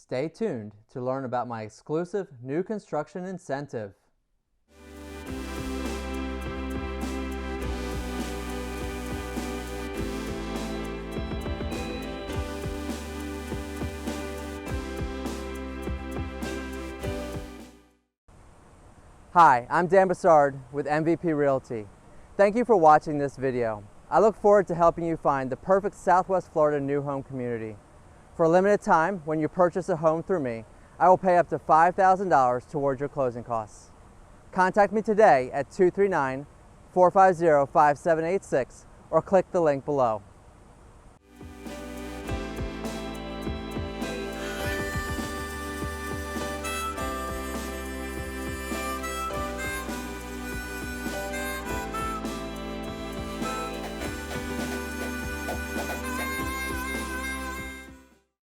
Stay tuned to learn about my exclusive new construction incentive. Hi, I'm Dan Bussard with MVP Realty. Thank you for watching this video. I look forward to helping you find the perfect Southwest Florida new home community. For a limited time, when you purchase a home through me, I will pay up to $5,000 towards your closing costs. Contact me today at 239-450-5786 or click the link below.